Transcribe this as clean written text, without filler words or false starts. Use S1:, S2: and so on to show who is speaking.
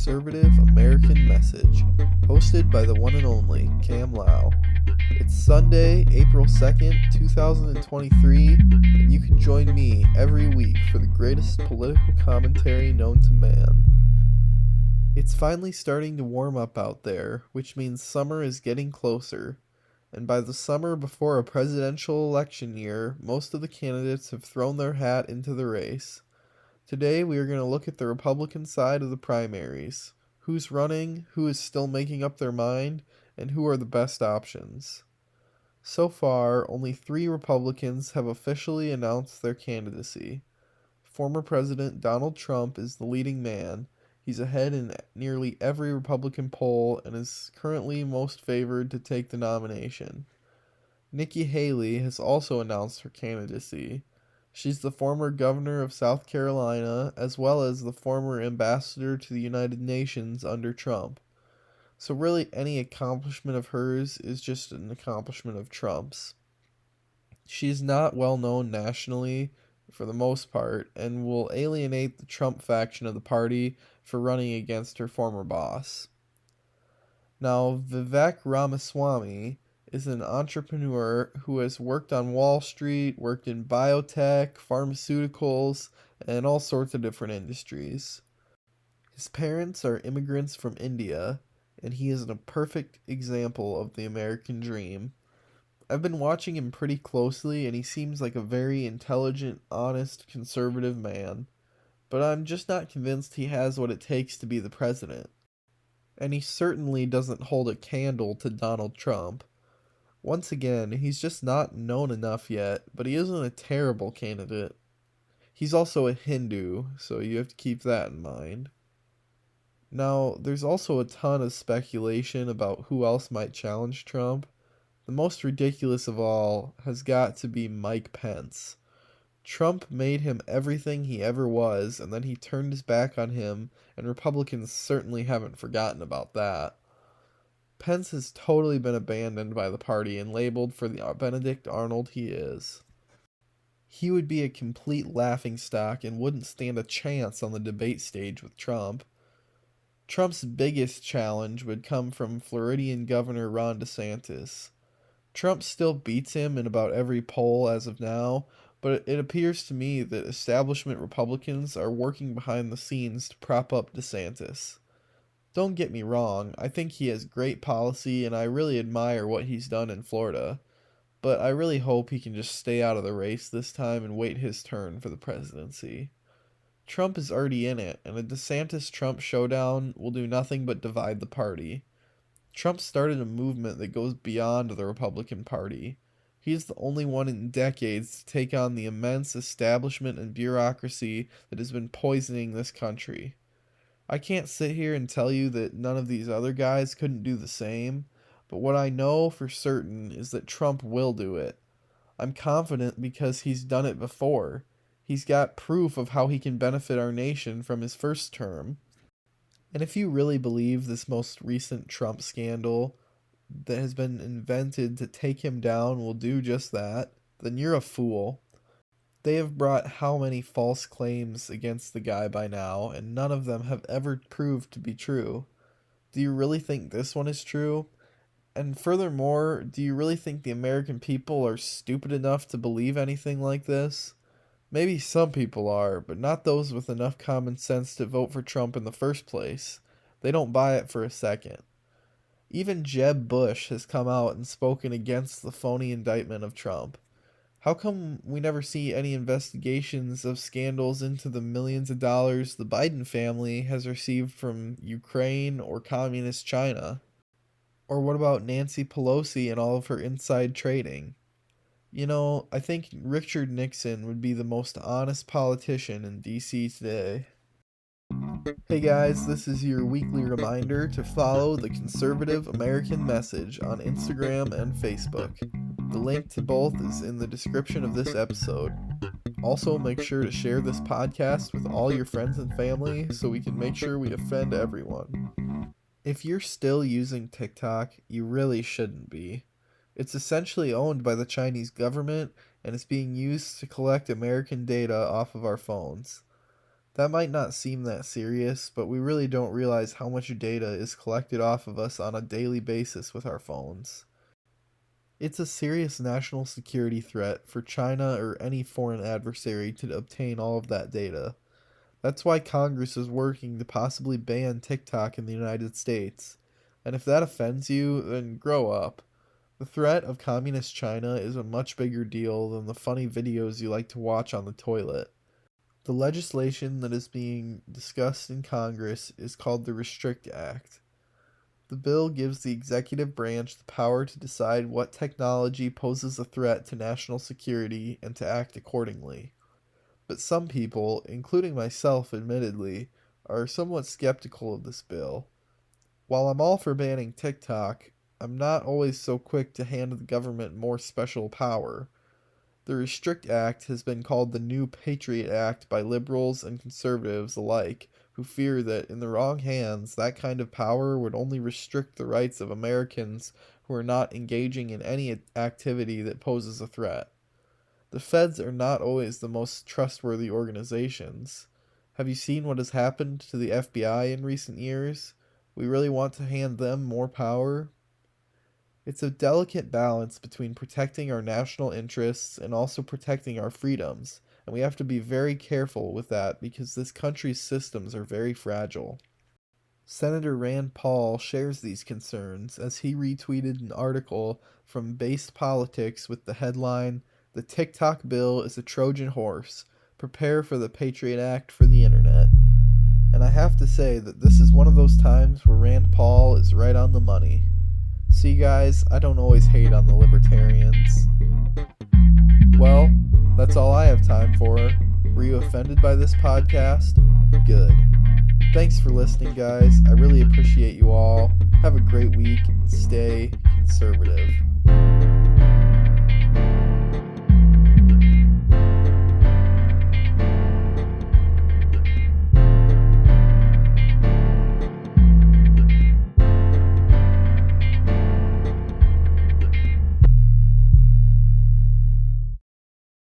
S1: Conservative American Message, hosted by the one and only Cam Lau. It's Sunday, April 2nd, 2023, and you can join me every week for the greatest political commentary known to man. It's finally starting to warm up out there, which means summer is getting closer. And by the summer before a presidential election year, most of the candidates have thrown their hat into the race. Today we are going to look at the Republican side of the primaries. Who's running, who is still making up their mind, and who are the best options. So far, only 3 Republicans have officially announced their candidacy. Former President Donald Trump is the leading man. He's ahead in nearly every Republican poll and is currently most favored to take the nomination. Nikki Haley has also announced her candidacy. She's the former governor of South Carolina, as well as the former ambassador to the United Nations under Trump. So really, any accomplishment of hers is just an accomplishment of Trump's. She's not well known nationally, for the most part, and will alienate the Trump faction of the party for running against her former boss. Now, Vivek Ramaswamy is an entrepreneur who has worked on Wall Street, worked in biotech, pharmaceuticals, and all sorts of different industries. His parents are immigrants from India, and he is a perfect example of the American dream. I've been watching him pretty closely, and he seems like a very intelligent, honest, conservative man. But I'm just not convinced he has what it takes to be the president. And he certainly doesn't hold a candle to Donald Trump. Once again, he's just not known enough yet, but he isn't a terrible candidate. He's also a Hindu, so you have to keep that in mind. Now, there's also a ton of speculation about who else might challenge Trump. The most ridiculous of all has got to be Mike Pence. Trump made him everything he ever was, and then he turned his back on him, and Republicans certainly haven't forgotten about that. Pence has totally been abandoned by the party and labeled for the Benedict Arnold he is. He would be a complete laughingstock and wouldn't stand a chance on the debate stage with Trump. Trump's biggest challenge would come from Floridian Governor Ron DeSantis. Trump still beats him in about every poll as of now, but it appears to me that establishment Republicans are working behind the scenes to prop up DeSantis. Don't get me wrong, I think he has great policy and I really admire what he's done in Florida, but I really hope he can just stay out of the race this time and wait his turn for the presidency. Trump is already in it, and a DeSantis-Trump showdown will do nothing but divide the party. Trump started a movement that goes beyond the Republican Party. He is the only one in decades to take on the immense establishment and bureaucracy that has been poisoning this country. I can't sit here and tell you that none of these other guys couldn't do the same, but what I know for certain is that Trump will do it. I'm confident because he's done it before. He's got proof of how he can benefit our nation from his first term. And if you really believe this most recent Trump scandal that has been invented to take him down will do just that, then you're a fool. They have brought how many false claims against the guy by now, and none of them have ever proved to be true. Do you really think this one is true? And furthermore, do you really think the American people are stupid enough to believe anything like this? Maybe some people are, but not those with enough common sense to vote for Trump in the first place. They don't buy it for a second. Even Jeb Bush has come out and spoken against the phony indictment of Trump. How come we never see any investigations of scandals into the millions of dollars the Biden family has received from Ukraine or communist China? Or what about Nancy Pelosi and all of her inside trading? You know, I think Richard Nixon would be the most honest politician in DC today. Hey guys, this is your weekly reminder to follow the Conservative American Message on Instagram and Facebook. The link to both is in the description of this episode. Also, make sure to share this podcast with all your friends and family so we can make sure we offend everyone. If you're still using TikTok, you really shouldn't be. It's essentially owned by the Chinese government and is being used to collect American data off of our phones. That might not seem that serious, but we really don't realize how much data is collected off of us on a daily basis with our phones. It's a serious national security threat for China or any foreign adversary to obtain all of that data. That's why Congress is working to possibly ban TikTok in the United States. And if that offends you, then grow up. The threat of communist China is a much bigger deal than the funny videos you like to watch on the toilet. The legislation that is being discussed in Congress is called the Restrict Act. The bill gives the executive branch the power to decide what technology poses a threat to national security and to act accordingly. But some people, including myself admittedly, are somewhat skeptical of this bill. While I'm all for banning TikTok, I'm not always so quick to hand the government more special power. The Restrict Act has been called the New Patriot Act by liberals and conservatives alike, who fear that in the wrong hands, that kind of power would only restrict the rights of Americans who are not engaging in any activity that poses a threat. The feds are not always the most trustworthy organizations. Have you seen what has happened to the FBI in recent years? We really want to hand them more power? It's a delicate balance between protecting our national interests and also protecting our freedoms, and we have to be very careful with that because this country's systems are very fragile. Senator Rand Paul shares these concerns as he retweeted an article from Based Politics with the headline, "The TikTok bill is a Trojan horse. Prepare for the Patriot Act for the internet." And I have to say that this is one of those times where Rand Paul is right on the money. See guys, I don't always hate on the libertarians. Well, that's all I have time for. Were you offended by this podcast? Good. Thanks for listening, guys. I really appreciate you all. Have a great week and stay conservative.